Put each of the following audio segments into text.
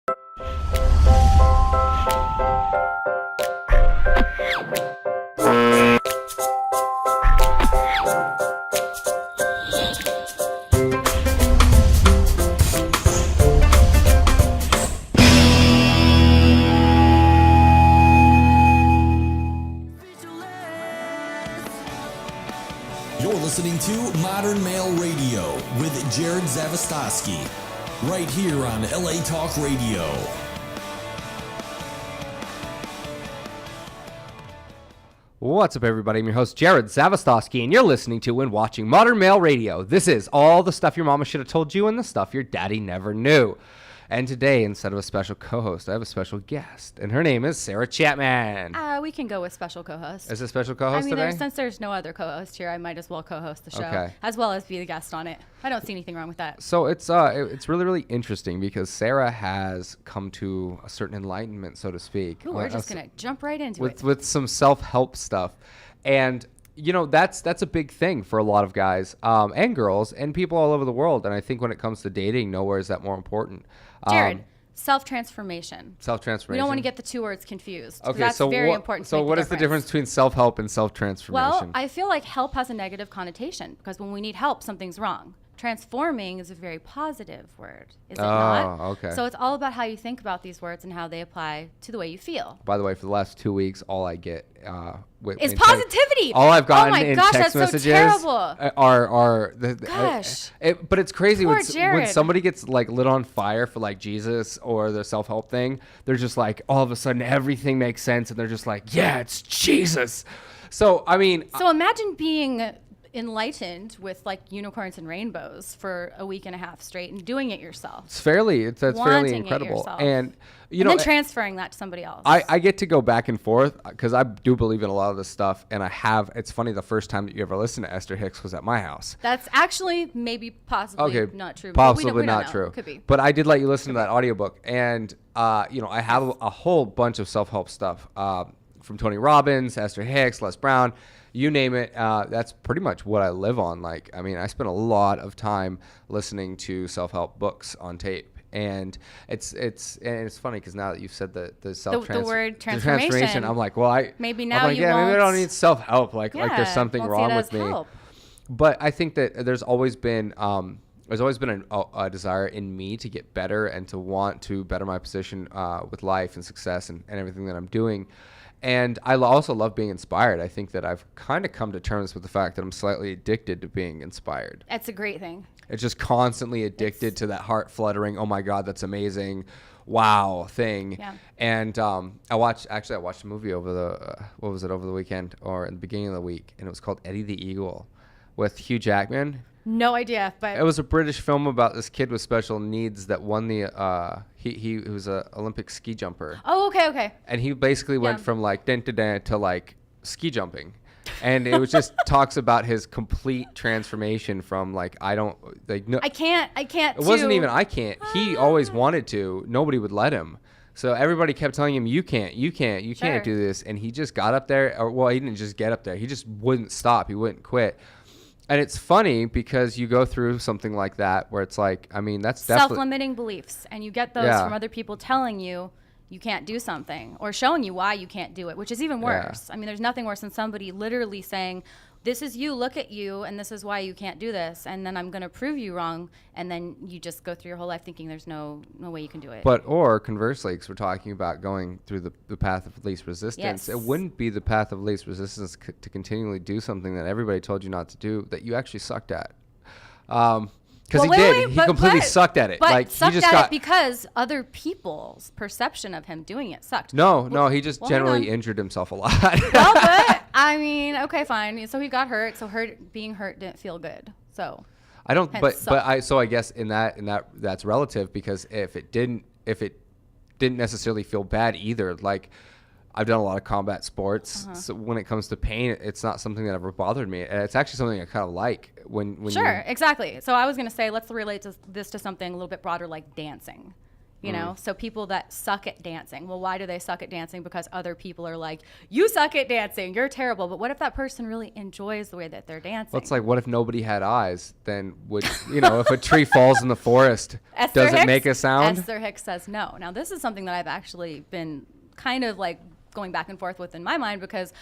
You're listening to Modern Male Radio with Jerod Zavistoski, right here on LA Talk Radio. What's up, everybody? I'm your host, Jerod Zavistoski, and you're listening to and watching Modern Male Radio. This is all the stuff your mama should have told you and the stuff your daddy never knew. And today, instead of a special co-host, I have a special guest, and her name is Sarah Chapman. We can go with special co-host. Is it a special co-host today? Since there's no other co-host here, I might as well co-host the show, Okay. as well as be the guest on it. I don't see anything wrong with that. So it's really, really interesting because Sarah has come to a certain enlightenment, so to speak. Ooh, we're just going to jump right into it. With some self-help stuff. And you know, that's a big thing for a lot of guys and girls and people all over the world. And I think when it comes to dating, nowhere is that more important. Jared, self-transformation. Self-transformation. We don't want to get the two words confused. Okay, that's very important. So what is the difference between self-help and self-transformation? Well, I feel like help has a negative connotation because when we need help, something's wrong. Transforming is a very positive word, is it not? Oh, okay. So it's all about how you think about these words and how they apply to the way you feel. By the way, for the last 2 weeks, all I get is positivity. All I've gotten oh my in gosh, text that's messages so terrible. are Gosh. But it's crazy Poor when Jerod. somebody gets like lit on fire for like Jesus or the self-help thing. They're just like all of a sudden everything makes sense, and they're just like, yeah, it's Jesus. So I mean, so imagine being enlightened with like unicorns and rainbows for a week and a half straight and doing it yourself. That's fairly incredible. And then transferring that to somebody else. I get to go back and forth because I do believe in a lot of this stuff, and it's funny, the first time that you ever listened to Esther Hicks was at my house. That's actually possibly not true. Possibly we not don't true. Could be. But I did let you listen to that audiobook, and I have a whole bunch of self-help stuff from Tony Robbins, Esther Hicks, Les Brown. You name it, that's pretty much what I live on. Like, I mean, I spend a lot of time listening to self-help books on tape, and it's funny because now that you've said the word transformation, I'm like, well, maybe now maybe I don't need self-help. Like there's something wrong with me. Help. But I think that there's always been a desire in me to get better and to want to better my position with life and success and everything that I'm doing. And I also love being inspired. I think that I've kind of come to terms with the fact that I'm slightly addicted to being inspired. That's a great thing. It's just constantly addicted to that heart fluttering, oh my God, that's amazing, wow thing. Yeah. And I watched a movie over the weekend or in the beginning of the week, and it was called Eddie the Eagle with Hugh Jackman. No idea, but it was a British film about this kid with special needs that won the he was a Olympic ski jumper. Oh, okay. And he basically went from like dun to like ski jumping. And it was just talks about his complete transformation from like I can't. It wasn't even I can't. He always wanted to. Nobody would let him. So everybody kept telling him, you can't do this. And he just got up there. He didn't just get up there. He just wouldn't stop. He wouldn't quit. And it's funny because you go through something like that where it's like, I mean, that's definitely self-limiting beliefs, and you get those from other people telling you can't do something or showing you why you can't do it, which is even worse. I mean, there's nothing worse than somebody literally saying, this is you, look at you, and this is why you can't do this, and then I'm going to prove you wrong, and then you just go through your whole life thinking there's no way you can do it. Or conversely, because we're talking about going through the path of least resistance, it wouldn't be the path of least resistance to continually do something that everybody told you not to do that you actually sucked at. Because he completely sucked at it. But like sucked he just at it because other people's perception of him doing it sucked. No, he just generally injured himself a lot. Well, but I mean, okay, fine. So he got hurt. So being hurt didn't feel good. So I don't. So I guess in that that's relative, because if it didn't necessarily feel bad either, like. I've done a lot of combat sports, so when it comes to pain, it's not something that ever bothered me. It's actually something I kind of like when Sure, exactly. So I was going to say, let's relate this to something a little bit broader, like dancing. You know, so people that suck at dancing. Well, why do they suck at dancing? Because other people are like, you suck at dancing. You're terrible. But what if that person really enjoys the way that they're dancing? Well, it's like, what if nobody had eyes? Then would, you know, if a tree falls in the forest, does it make a sound? Esther Hicks says no. Now, this is something that I've actually been kind of like going back and forth with in my mind, because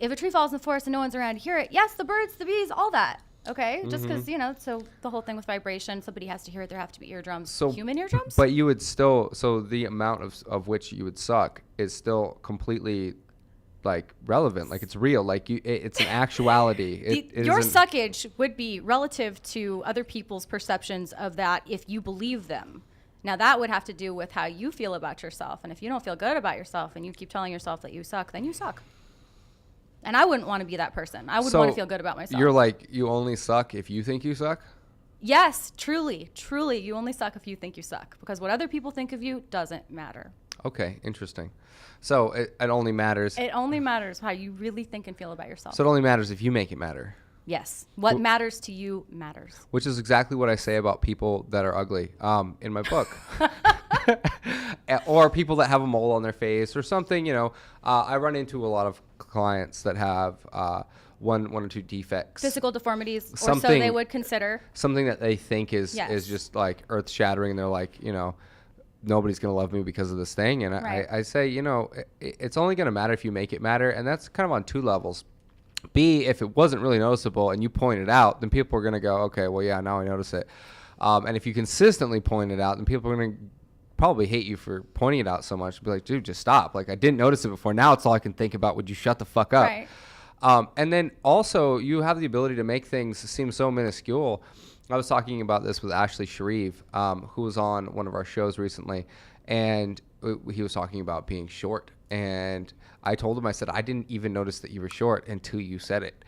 if a tree falls in the forest and no one's around to hear it, yes, the birds, the bees, all that. Okay, just because, you know, so the whole thing with vibration, somebody has to hear it, there have to be eardrums. So human eardrums? But you would still, so the amount of which you would suck is still completely, like, relevant. Like, it's real. Like, it's an actuality. Your suckage would be relative to other people's perceptions of that if you believe them. Now, that would have to do with how you feel about yourself. And if you don't feel good about yourself and you keep telling yourself that you suck, then you suck. And I wouldn't want to be that person. I would want to feel good about myself. You're like, you only suck if you think you suck? Yes, truly. You only suck if you think you suck. Because what other people think of you doesn't matter. Okay, interesting. So it only matters. It only matters how you really think and feel about yourself. So it only matters if you make it matter. Yes. What matters to you matters. Which is exactly what I say about people that are ugly in my book. Or people that have a mole on their face or something, you know. I run into a lot of clients that have one or two defects. Physical deformities, or so they would consider. Something that they think is just like earth-shattering. And they're like, you know, nobody's going to love me because of this thing. And right. I say, you know, it's only going to matter if you make it matter. And that's kind of on two levels. B, if it wasn't really noticeable and you point it out, then people are going to go, okay, well, yeah, now I notice it. And if you consistently point it out, then people are going to probably hate you for pointing it out so much. Be like, dude, just stop. Like, I didn't notice it before. Now it's all I can think about. Would you shut the fuck up? Right. And then also, you have the ability to make things seem so minuscule. I was talking about this with Ashley Sharif, who was on one of our shows recently, and he was talking about being short. And I told him, I said, I didn't even notice that you were short until you said it.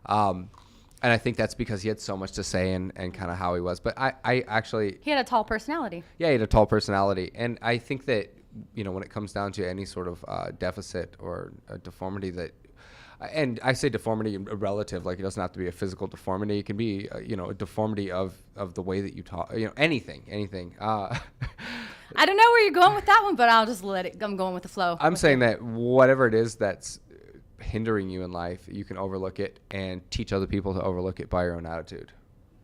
And I think that's because he had so much to say and kind of how he was. But I actually... He had a tall personality. Yeah, he had a tall personality. And I think that, you know, when it comes down to any sort of deficit or a deformity that... And I say deformity relative, like it doesn't have to be a physical deformity. It can be, you know, a deformity of the way that you talk, you know, anything. I don't know where you're going with that one, but I'll just let it. I'm going with the flow. I'm saying that whatever it is that's hindering you in life, you can overlook it and teach other people to overlook it by your own attitude.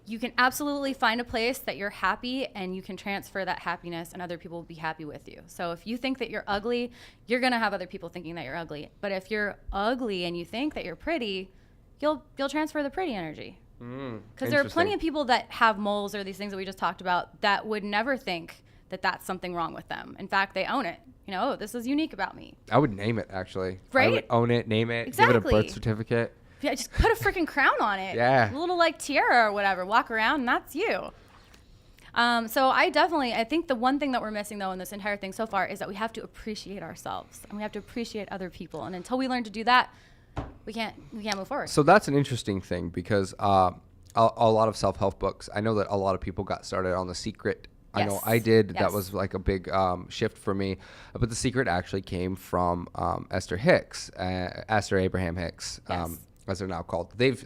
You can absolutely find a place that you're happy and you can transfer that happiness and other people will be happy with you. So if you think that you're ugly, you're going to have other people thinking that you're ugly. But if you're ugly and you think that you're pretty, you'll transfer the pretty energy. Because there are plenty of people that have moles or these things that we just talked about that would never think that that's something wrong with them. In fact, they own it. You know, oh, this is unique about me. I would name it, actually. Right? I would own it, name it, exactly. Give it a birth certificate. Yeah, just put a freaking crown on it. Yeah. A little like tiara or whatever. Walk around and that's you. So I think the one thing that we're missing though in this entire thing so far is that we have to appreciate ourselves and we have to appreciate other people. And until we learn to do that, we can't move forward. So that's an interesting thing because a lot of self-help books, I know that a lot of people got started on The Secret. I know I did. Yes. That was like a big shift for me. But The Secret actually came from Esther Hicks, Esther Abraham Hicks. Yes. As they're now called. They've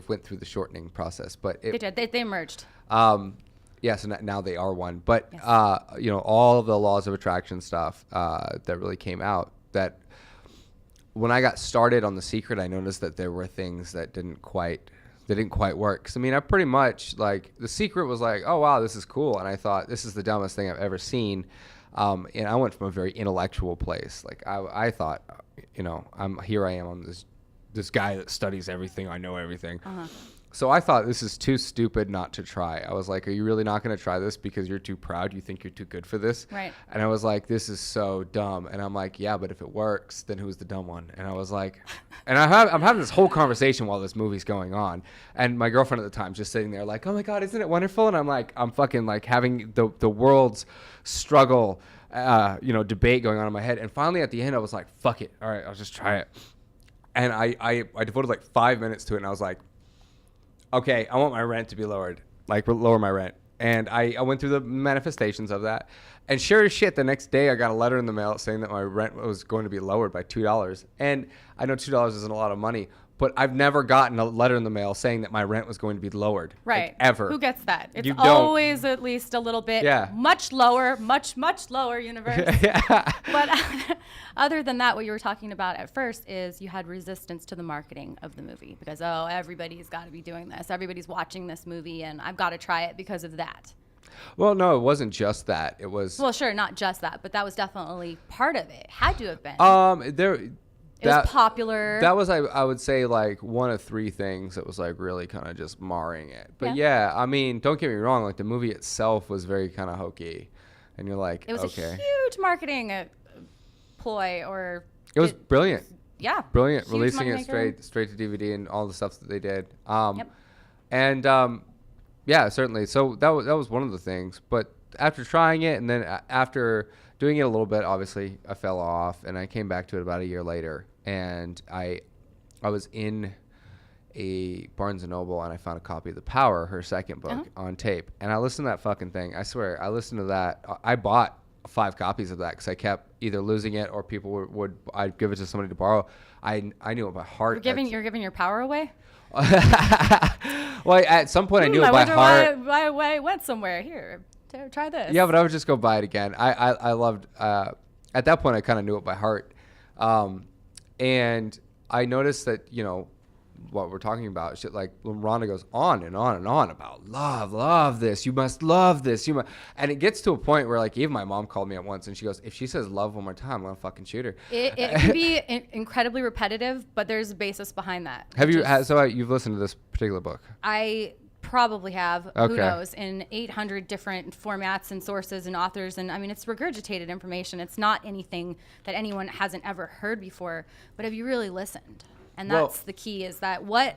went through the shortening process, but they did. They merged. Yes, and now they are one. But yes. You know, all of the laws of attraction stuff that really came out. That when I got started on The Secret, I noticed that there were things that didn't quite work. 'Cause, I mean, I pretty much like The Secret was like, oh wow, this is cool, and I thought this is the dumbest thing I've ever seen. And I went from a very intellectual place. Like I thought, you know, I am on this guy that studies everything. I know everything. Uh-huh. So I thought this is too stupid not to try. I was like, are you really not going to try this because you're too proud? You think you're too good for this? Right. And I was like, this is so dumb. And I'm like, yeah, but if it works, then who's the dumb one? And I was like, and I'm having this whole conversation while this movie's going on. And my girlfriend at the time just sitting there like, oh my God, isn't it wonderful? And I'm like, I'm fucking like having the world's struggle, you know, debate going on in my head. And finally at the end, I was like, fuck it. All right, I'll just try it. And I devoted like 5 minutes to it, and I was like, okay, I want my rent to be lowered, like lower my rent. And I went through the manifestations of that. And sure as shit, the next day I got a letter in the mail saying that my rent was going to be lowered by $2. And I know $2 isn't a lot of money, but I've never gotten a letter in the mail saying that my rent was going to be lowered. Right. Like, ever. Who gets that? It's You always at least a little bit Yeah. much lower, much lower, universe. But other than that, what you were talking about at first is you had resistance to the marketing of the movie because, everybody's got to be doing this. Everybody's watching this movie, and I've got to try it because of that. Well, no, it wasn't just that. It was... Well, sure, not just that, but that was definitely part of it. Had to have been. It was popular. That was, I would say, like one of three things that was like really kind of just marring it. But yeah, I mean, don't get me wrong. Like the movie itself was very kind of hokey, and you're like, it was okay. a huge marketing ploy, or it was brilliant. Yeah, brilliant. Releasing it straight to DVD and all the stuff that they did. And yeah, certainly. So that was one of the things. But after trying it, and then after doing it a little bit, obviously I fell off, and I came back to it about a year later. And I was in a Barnes & Noble, and I found a copy of The Power, her second book, on tape. And I listened to that fucking thing. I swear, I listened to that. I bought 5 copies of that because I kept either losing it or people would I'd give it to somebody to borrow. I knew it by heart. You're giving your power away? Well, at some point I knew it by heart. Why it went somewhere. Here, try this. Yeah, but I would just go buy it again. I loved, at that point I kind of knew it by heart. And I noticed that, what we're talking about, shit, like when Rhonda goes on and on and on about love this, you must love this, and it gets to a point where, like, even my mom called me at once and she goes, if she says love one more time, I'm gonna fucking shoot her. It can be incredibly repetitive, but there's a basis behind that. You've listened to this particular book? I probably have. Okay. Who knows? In 800 different formats and sources and authors, and I mean, it's regurgitated information. It's not anything that anyone hasn't ever heard before. But have you really listened? And that's the key. Is that what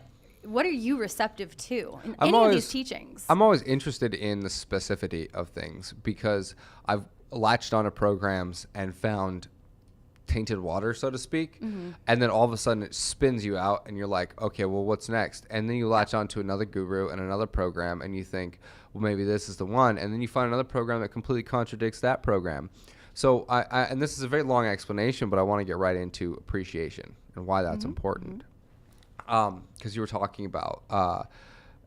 are you receptive to in any of these teachings? I'm always interested in the specificity of things because I've latched onto programs and found tainted water, so to speak, and then all of a sudden it spins you out and you're like, okay, well, what's next? And then you latch onto another guru and another program and you think, well, maybe this is the one, and then you find another program that completely contradicts that program. So and this is a very long explanation, but I want to get right into appreciation and why that's important. Because you were talking about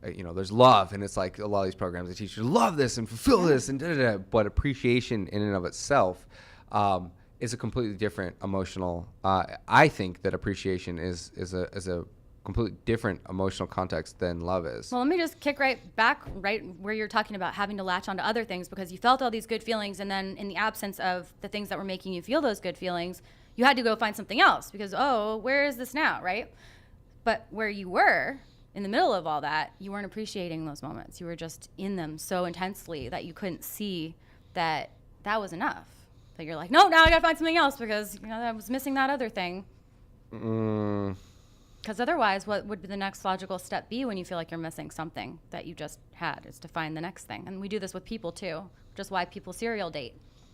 there's love, and it's like a lot of these programs, they teach you to love this and fulfill this and da-da-da, but appreciation in and of itself is a completely different emotional. I think that appreciation is a completely different emotional context than love is. Well, let me just kick right back right where you're talking about having to latch onto other things because you felt all these good feelings, and then in the absence of the things that were making you feel those good feelings, you had to go find something else because, where is this now, right? But where you were in the middle of all that, you weren't appreciating those moments. You were just in them so intensely that you couldn't see that that was enough. That you're like, no, now I gotta find something else because I was missing that other thing. Because otherwise, what would the next logical step be when you feel like you're missing something that you just had is to find the next thing. And we do this with people too, just why people serial date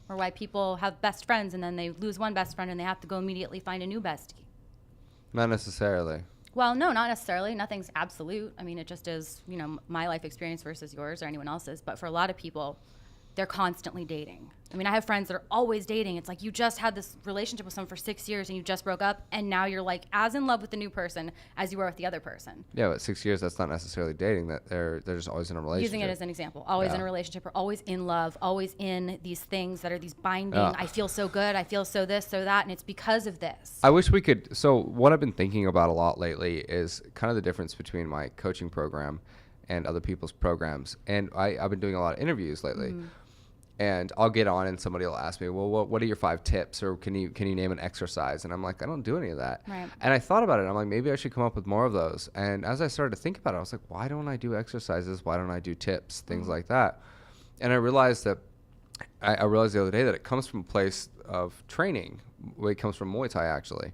or why people have best friends and then they lose one best friend and they have to go immediately find a new bestie. Not necessarily. Well, no, not necessarily. Nothing's absolute. I mean, it just is, my life experience versus yours or anyone else's. But for a lot of people, they're constantly dating. I mean, I have friends that are always dating. It's like you just had this relationship with someone for 6 years and you just broke up, and now you're like as in love with the new person as you were with the other person. Yeah, but 6 years, that's not necessarily dating. That they're just always in a relationship. Using it as an example. Always in a relationship or always in love, always in these things that are these binding, I feel so good, I feel so this, so that, and it's because of this. I wish we could. So what I've been thinking about a lot lately is kind of the difference between my coaching program and other people's programs. And I've been doing a lot of interviews lately. And I'll get on and somebody will ask me, well, what are your 5 tips? Or can you name an exercise? And I'm like, I don't do any of that. Right. And I thought about it. I'm like, maybe I should come up with more of those. And as I started to think about it, I was like, why don't I do exercises? Why don't I do tips? Things like that. And I realized that I realized the other day that it comes from a place of training. It comes from Muay Thai, actually.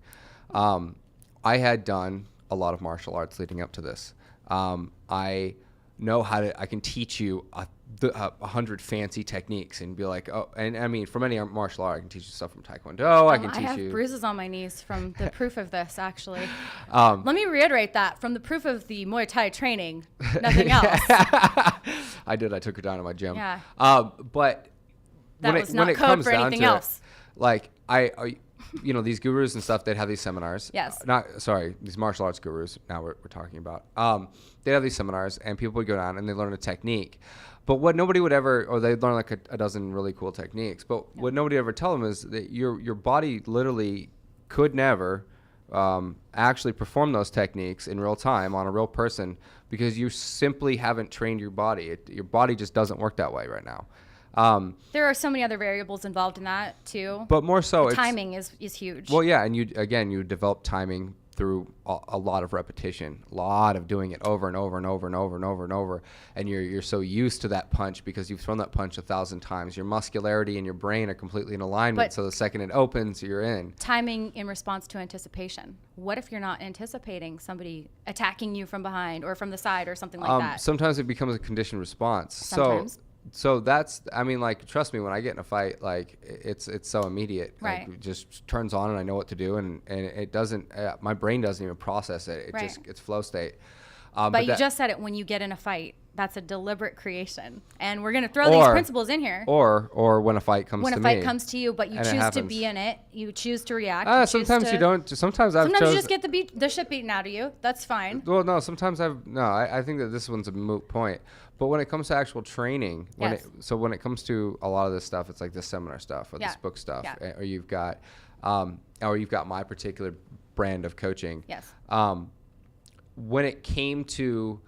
I had done a lot of martial arts leading up to this. I know I can teach you 100 fancy techniques and be like, and I mean, from any martial art, I can teach you stuff from Taekwondo. I can teach you. I have bruises on my knees from the proof of this, actually. Let me reiterate that from the proof of the Muay Thai training, nothing else. I did. I took her down to my gym. Yeah. But that was not code for anything else. Like these gurus and stuff, they'd have these seminars. Yes. These martial arts gurus, now we're talking about. They'd have these seminars, and people would go down, and they learn a technique. But what nobody would ever, or they'd learn like a dozen really cool techniques. But what nobody ever tell them is that your body literally could never actually perform those techniques in real time on a real person because you simply haven't trained your body. Your body just doesn't work that way right now. There are so many other variables involved in that too. But more so, timing is huge. Well, yeah, and you develop timing through a lot of repetition, a lot of doing it over and over and over and over and over and over, and you're so used to that punch because you've thrown that punch 1,000 times. Your muscularity and your brain are completely in alignment, so the second it opens, you're in. Timing in response to anticipation. What if you're not anticipating somebody attacking you from behind or from the side or something like that? Sometimes it becomes a conditioned response. Sometimes. So that's, I mean, like, trust me, when I get in a fight, like, it's so immediate. Right. Like, it just turns on and I know what to do, and it doesn't, my brain doesn't even process it. It's flow state. But you just said it, when you get in a fight, that's a deliberate creation. And we're going to throw these principles in here. Or when a fight comes to me. When a fight comes to you, but you choose to be in it. You choose to react. Sometimes you don't. Sometimes you just get the shit beaten out of you. That's fine. Well, no, sometimes I think that this one's a moot point. But when it comes to actual training, when it comes to a lot of this stuff, it's like this seminar stuff or this book stuff, or you've got my particular brand of coaching. Yes. When it came to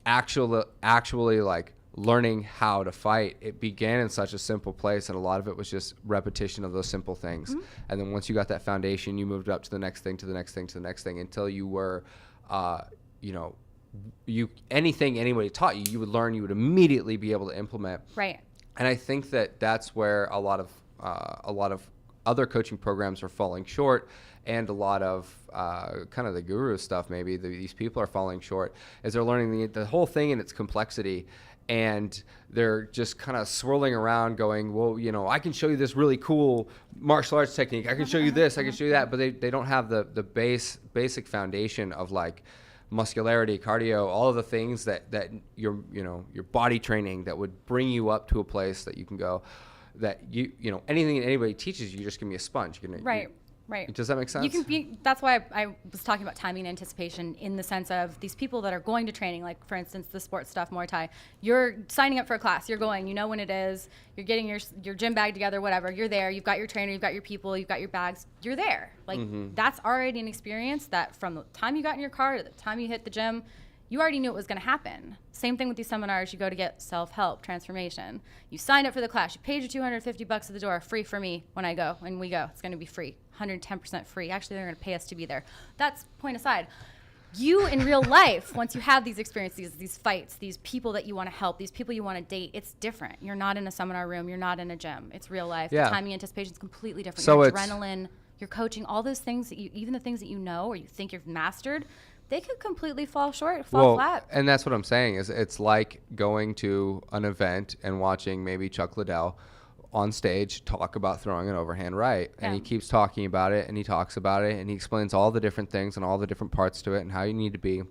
actually like learning how to fight, it began in such a simple place, and a lot of it was just repetition of those simple things. Mm-hmm. And then once you got that foundation, you moved up to the next thing, to the next thing, to the next thing, until you were, anything anybody taught you, you would learn, you would immediately be able to implement. Right. And I think that that's where a lot of other coaching programs are falling short, and a lot of kind of the guru stuff, maybe these people are falling short, is they're learning the whole thing in its complexity, and they're just kind of swirling around going, well, I can show you this really cool martial arts technique, I can show you this, I can show you that, but they don't have the basic foundation of like muscularity, cardio, all of the things that your body training that would bring you up to a place that you can go, that anything that anybody teaches you, just give me a sponge. Right. Does that make sense? That's why I was talking about timing and anticipation, in the sense of these people that are going to training, like for instance, the sports stuff, Muay Thai. You're signing up for a class, you're going, you know when it is, you're getting your gym bag together, whatever, you're there, you've got your trainer, you've got your people, you've got your bags, you're there. Like that's already an experience that from the time you got in your car to the time you hit the gym, you already knew it was going to happen. Same thing with these seminars. You go to get self-help, transformation. You signed up for the class. You paid your $250 at the door, free for me when I go. When we go, it's going to be free, 110% free. Actually, they're going to pay us to be there. That's point aside. You in real life, once you have these experiences, these fights, these people that you want to help, these people you want to date, it's different. You're not in a seminar room. You're not in a gym. It's real life. Yeah. The timing, anticipation is completely different. So your adrenaline, your coaching, all those things, even the things that you know or you think you've mastered, they could completely fall flat. And that's what I'm saying, is it's like going to an event and watching maybe Chuck Liddell on stage talk about throwing an overhand right. And he keeps talking about it, and he talks about it, and he explains all the different things and all the different parts to it and how you need to be.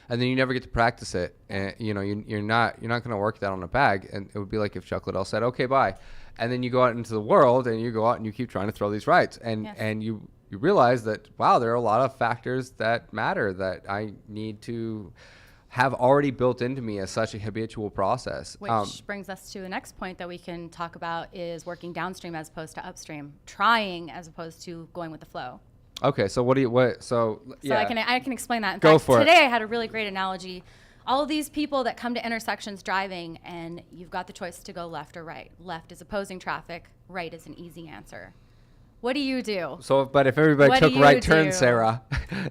And then you never get to practice it. And you're not going to work that on a bag. And it would be like if Chuck Liddell said, okay, bye. And then you go out into the world and you go out and you keep trying to throw these rights. And you realize that, wow, there are a lot of factors that matter that I need to have already built into me as such a habitual process. Which brings us to the next point that we can talk about, is working downstream as opposed to upstream, trying as opposed to going with the flow. Okay, so I can explain that. In fact, today I had a really great analogy. All of these people that come to intersections driving, and you've got the choice to go left or right. Left is opposing traffic, right is an easy answer. What do you do? But if everybody took right turns, Sarah,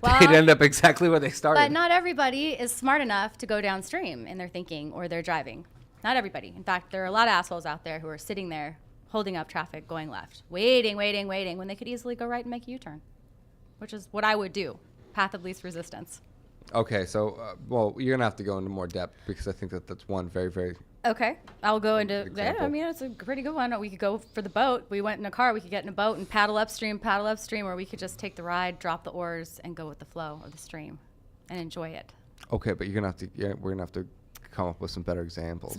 they'd end up exactly where they started. But not everybody is smart enough to go downstream in their thinking or their driving. Not everybody. In fact, there are a lot of assholes out there who are sitting there holding up traffic, going left, waiting, when they could easily go right and make a U-turn, which is what I would do. Path of least resistance. Okay, so, you're going to have to go into more depth, because I think that's one very, very... Okay, I'll go into that. I mean, it's a pretty good one. We could go for the boat. We went in a car. We could get in a boat and paddle upstream, or we could just take the ride, drop the oars, and go with the flow of the stream and enjoy it. Okay, but we're going to have to come up with some better examples.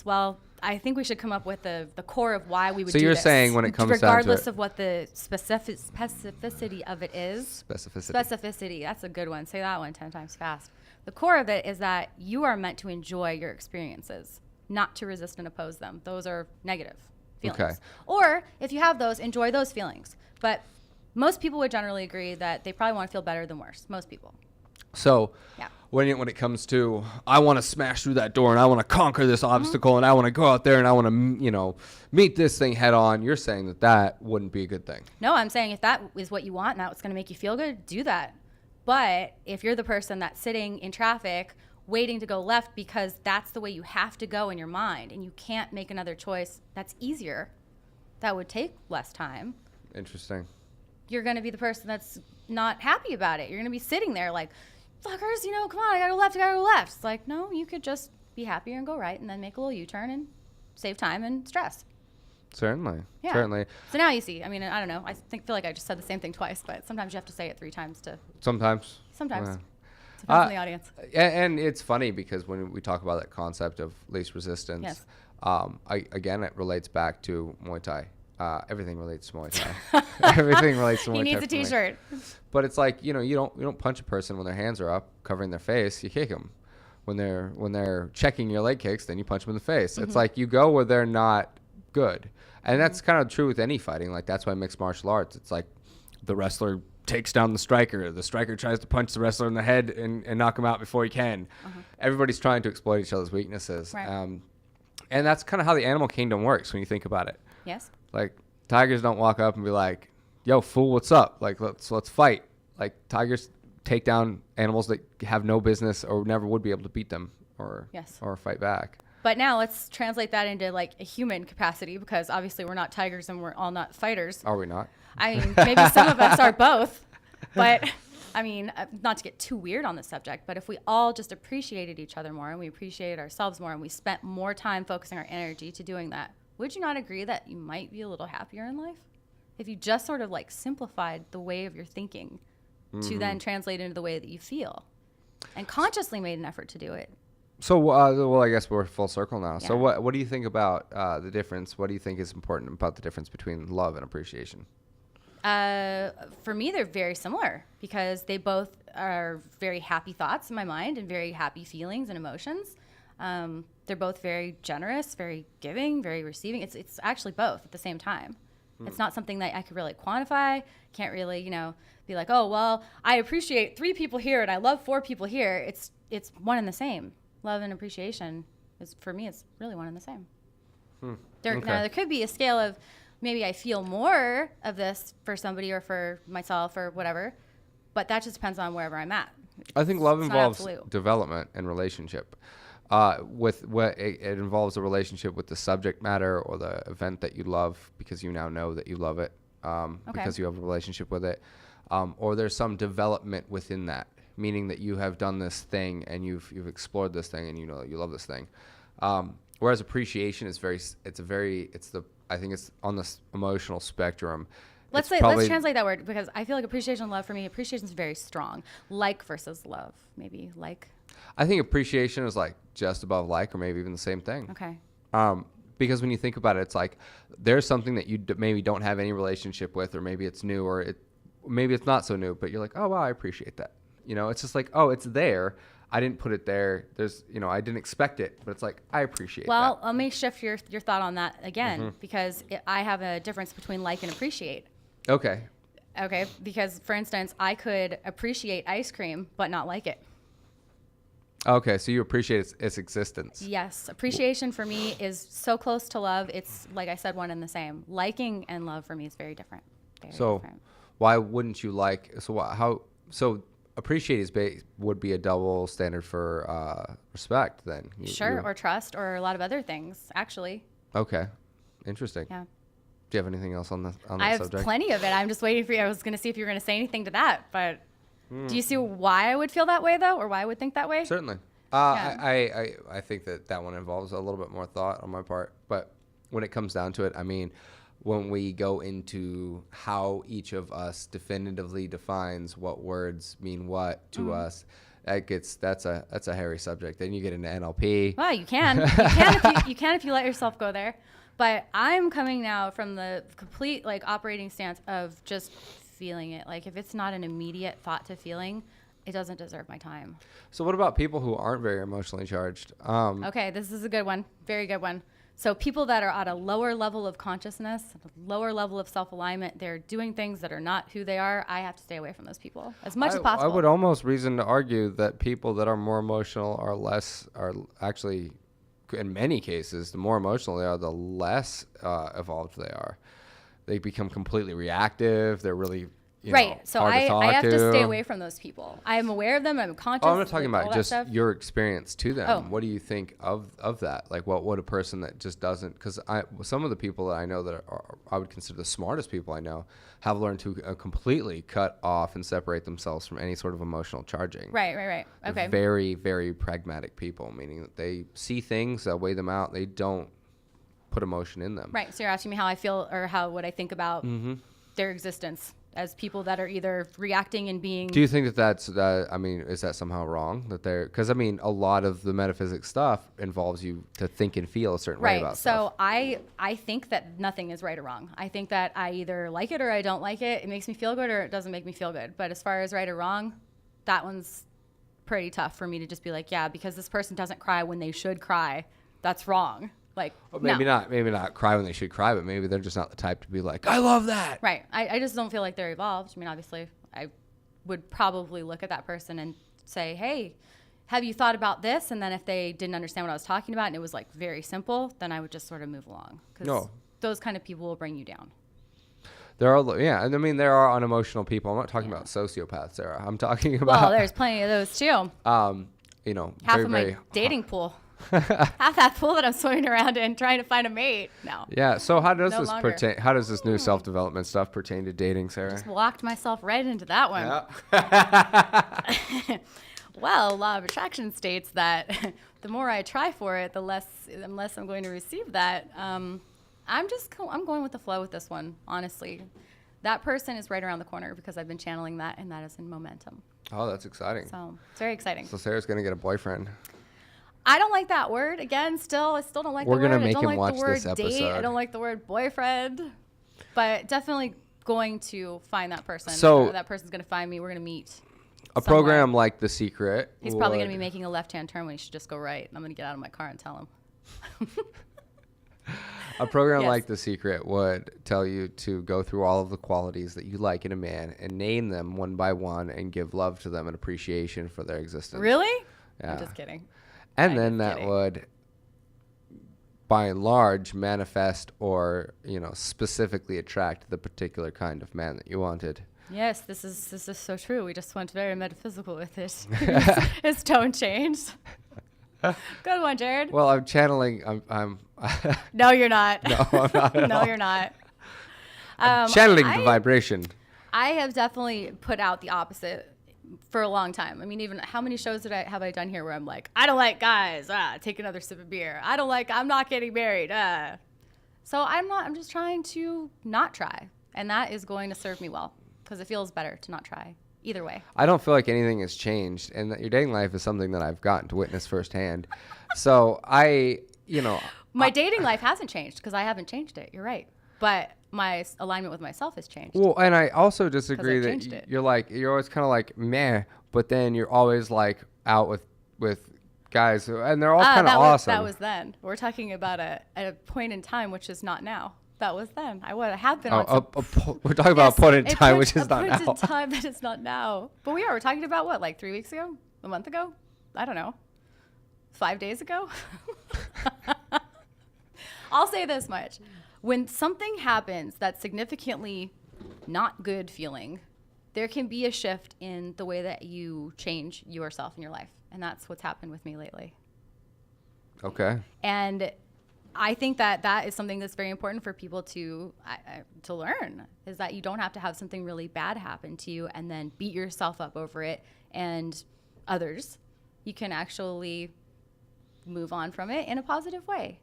Well, I think we should come up with the core of why we would do this. So you're saying when it comes down to it, regardless of what the specificity of it is. Specificity. That's a good one. Say that one 10 times fast. The core of it is that you are meant to enjoy your experiences, not to resist and oppose them. Those are negative feelings. Okay. Or if you have those, enjoy those feelings. But most people would generally agree that they probably want to feel better than worse. Most people. So when it comes to, I want to smash through that door and I want to conquer this obstacle and I want to go out there and I want to, meet this thing head on, you're saying that wouldn't be a good thing. No, I'm saying if that is what you want and that's going to make you feel good, do that. But if you're the person that's sitting in traffic waiting to go left because that's the way you have to go in your mind and you can't make another choice that's easier, that would take less time. Interesting. You're going to be the person that's not happy about it. You're going to be sitting there like, fuckers, come on, I gotta go left. It's like, no, you could just be happier and go right and then make a little U-turn and save time and stress. Certainly. Certainly. So now you see, I don't know. I feel like I just said the same thing twice, but sometimes you have to say it 3 times to. Sometimes. Depends on the audience. And it's funny because when we talk about that concept of least resistance, again, it relates back to Muay Thai. Everything relates to Muay Thai. Everything relates to Muay Thai. He needs a T-shirt. But it's like, you don't punch a person when their hands are up covering their face. You kick them. When they're checking your leg kicks, then you punch them in the face. It's like you go where they're not good. And that's kind of true with any fighting. Like that's why mixed martial arts, it's like the wrestler takes down the striker. The striker tries to punch the wrestler in the head and knock him out before he can. Everybody's trying to exploit each other's weaknesses. Right. And that's kind of how the animal kingdom works when you think about it. Yes. Like tigers don't walk up and be like, yo, fool, what's up? Like, let's fight. Like tigers take down animals that have no business or never would be able to beat them or fight back. But now let's translate that into like a human capacity because obviously we're not tigers and we're all not fighters. Are we not? Maybe some of us are both. But not to get too weird on the subject, but if we all just appreciated each other more and we appreciated ourselves more and we spent more time focusing our energy to doing that, would you not agree that you might be a little happier in life? If you just sort of like simplified the way of your thinking to then translate into the way that you feel and consciously made an effort to do it. So, well, I guess we're full circle now. Yeah. So what do you think about the difference? What do you think is important about the difference between love and appreciation? For me, they're very similar because they both are very happy thoughts in my mind and very happy feelings and emotions. They're both very generous, very giving, very receiving. It's actually both at the same time. It's not something that I could really quantify. Can't really, be like, oh, well, I appreciate 3 people here and I love 4 people here. It's one and the same. Love and appreciation is, for me, it's really one and the same. Now, there could be a scale of maybe I feel more of this for somebody or for myself or whatever, but that just depends on wherever I'm at. I think love involves development and relationship. With what it involves a relationship with the subject matter or the event that you love because you now know that you love it because you have a relationship with it, or there's some development within that, meaning that you have done this thing and you've explored this thing and you know that you love this thing. Whereas appreciation is I think it's on this emotional spectrum. Let's translate that word because I feel like appreciation and love for me, appreciation is very strong. Like versus love, maybe like. I think appreciation is like just above like or maybe even the same thing. Okay. Because when you think about it, it's like there's something that you maybe don't have any relationship with or maybe it's new or maybe it's not so new, but you're like, oh, wow, I appreciate that. It's just like, oh, it's there. I didn't put it there. There's, I didn't expect it, but it's like, I appreciate that. Well, let me shift your thought on that again because I have a difference between like and appreciate. Okay, because for instance, I could appreciate ice cream, but not like it. Okay, so you appreciate its existence. Yes, appreciation for me is so close to love. It's, like I said, one and the same. Liking and love for me is very different. Different. Why wouldn't you like, so appreciate would be a double standard for respect then? Or trust or a lot of other things, actually. Okay, interesting. Yeah. Do you have anything else on that subject? I have plenty of it. I'm just waiting for you. I was going to see if you were going to say anything to that, but do you see why I would feel that way, though, or why I would think that way? Certainly. I think that one involves a little bit more thought on my part, but when it comes down to it, when we go into how each of us definitively defines what words mean what to us, that's a hairy subject. Then you get into NLP. Well, you can if you let yourself go there. But I'm coming now from the complete like operating stance of just feeling it. Like if it's not an immediate thought to feeling, it doesn't deserve my time. So what about people who aren't very emotionally charged? Okay, this is a good one. Very good one. So people that are at a lower level of consciousness, a lower level of self-alignment, they're doing things that are not who they are. I have to stay away from those people as much as possible. I would almost reason to argue that people that are more emotional are actually, in many cases, the more emotional they are, the less evolved they are. They become completely reactive. They're really right. So I have to stay away from those people. I am aware of them. I'm conscious. Oh, I'm not talking about just stuff. your experience to them. Oh. What do you think of that? Like, what would a person that just doesn't? Because some of the people that I know that I would consider the smartest people I know have learned to completely cut off and separate themselves from any sort of emotional charging. Right. Okay. They're very, very pragmatic people, meaning that they see things, they'll weigh them out. They don't put emotion in them. Right. So you're asking me how I feel or what I think about their existence as people that are either reacting and being. Do you think that's is that somehow wrong that they're, because I mean a lot of the metaphysics stuff involves you to think and feel a certain way about stuff. So I think that nothing is right or wrong. I think that I either like it or I don't like it. It makes me feel good or it doesn't make me feel good. But as far as right or wrong, that one's pretty tough for me to just be like, yeah, because this person doesn't cry when they should cry, that's wrong. Like, well, maybe not cry when they should cry, but maybe they're just not the type to be like, I love that. Right. I just don't feel like they're evolved. I mean, obviously, I would probably look at that person and say, hey, have you thought about this? And then if they didn't understand what I was talking about and it was like very simple, then I would just sort of move along. Because those kind of people will bring you down. There are, and I mean, there are unemotional people. I'm not talking about sociopaths, Sarah. I'm talking about. Well, there's plenty of those too. Half of my dating pool. Half that pool that I'm swimming around in trying to find a mate. No. Yeah. So how does this pertain? How does this new self-development stuff pertain to dating, Sarah? Just walked myself right into that one. Yeah. Well, law of attraction states that the more I try for it, the less I'm going to receive that. I'm going with the flow with this one, honestly. That person is right around the corner because I've been channeling that, and that is in momentum. Oh, that's exciting. So it's very exciting. So Sarah's gonna get a boyfriend. I don't like that word. Again, I still don't like the word. We're gonna make I don't him like watch the word this episode. date. I don't like the word boyfriend. But definitely going to find that person. So that person's gonna find me. We're gonna meet. A program like The Secret. He's probably gonna be making a left-hand turn when he should just go right. I'm gonna get out of my car and tell him. A program like The Secret would tell you to go through all of the qualities that you like in a man and name them one by one and give love to them and appreciation for their existence. Really? Yeah. I'm just kidding. And then that would, by and large, manifest or, specifically attract the particular kind of man that you wanted. Yes, this is so true. We just went very metaphysical with it. His tone changed. Good one, Jerod. Well, I'm channeling. I'm No, you're not. No, I'm not. No, you're not. I'm channeling the vibration. I have definitely put out the opposite for a long time. I mean, even how many shows have I done here where I'm like, I don't like guys. Take another sip of beer. I'm not getting married. So I'm just trying to not try. And that is going to serve me well because it feels better to not try. Either way. I don't feel like anything has changed, and that your dating life is something that I've gotten to witness firsthand. So my dating life hasn't changed because I haven't changed it. You're right. But my alignment with myself has changed. Well, and I also disagree that you're always kind of like meh, but then you're always like out with guys, and they're all kind of awesome. That was then. We're talking about a point in time, which is not now. That was then. I have been on we're talking about a point in time, which is not now. A point in time that is not now. But we're talking about what, like 3 weeks ago? A month ago? I don't know. 5 days ago? I'll say this much. When something happens that's significantly not good feeling, there can be a shift in the way that you change yourself in your life. And that's what's happened with me lately. Okay. And I think that is something that's very important for people to learn, is that you don't have to have something really bad happen to you and then beat yourself up over it and others. You can actually move on from it in a positive way.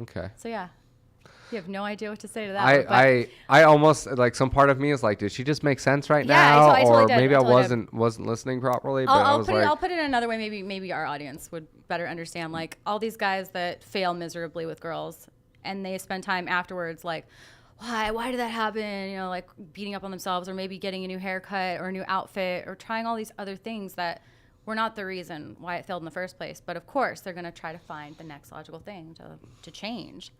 Okay. So yeah. You have no idea what to say to that. I almost like some part of me is like, did she just make sense right now? I totally or did. maybe I totally wasn't listening properly. But I'll put it in another way. Maybe our audience would better understand. Like all these guys that fail miserably with girls, and they spend time afterwards like, why did that happen? You know, like beating up on themselves, or maybe getting a new haircut or a new outfit, or trying all these other things that were not the reason why it failed in the first place. But of course, they're going to try to find the next logical thing to change.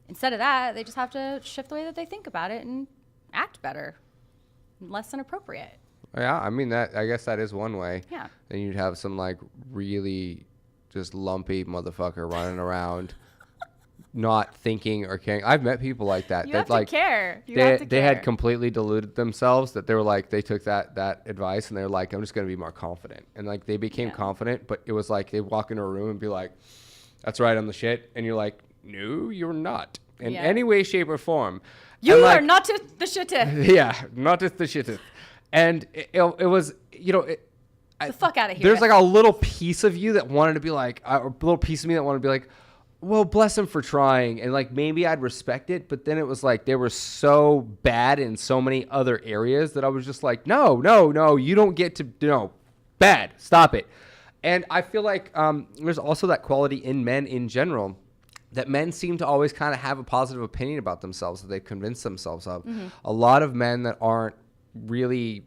Instead of that, they just have to shift the way that they think about it and act better, less inappropriate. Yeah, I mean, I guess that is one way. Yeah. Then you'd have some like really just lumpy motherfucker running around, not thinking or caring. I've met people like that. You have like, to care. They had completely deluded themselves, that they were like, they took that advice and they're like, I'm just going to be more confident. And like they became confident, but it was like they walk into a room and be like, that's right, I'm the shit. And you're like, no, you're not in any way, shape, or form. You are not the shitteth. Yeah, not just the shitteth. And it was, you know, the fuck out of here. There's like a little piece of you that wanted to be like, a little piece of me that wanted to be like, well, bless him for trying. And like, maybe I'd respect it. But then it was like, they were so bad in so many other areas that I was just like, no, you don't get to, bad, stop it. And I feel like there's also that quality in men in general, that men seem to always kind of have a positive opinion about themselves that they've convinced themselves of. Mm-hmm. A lot of men that aren't really,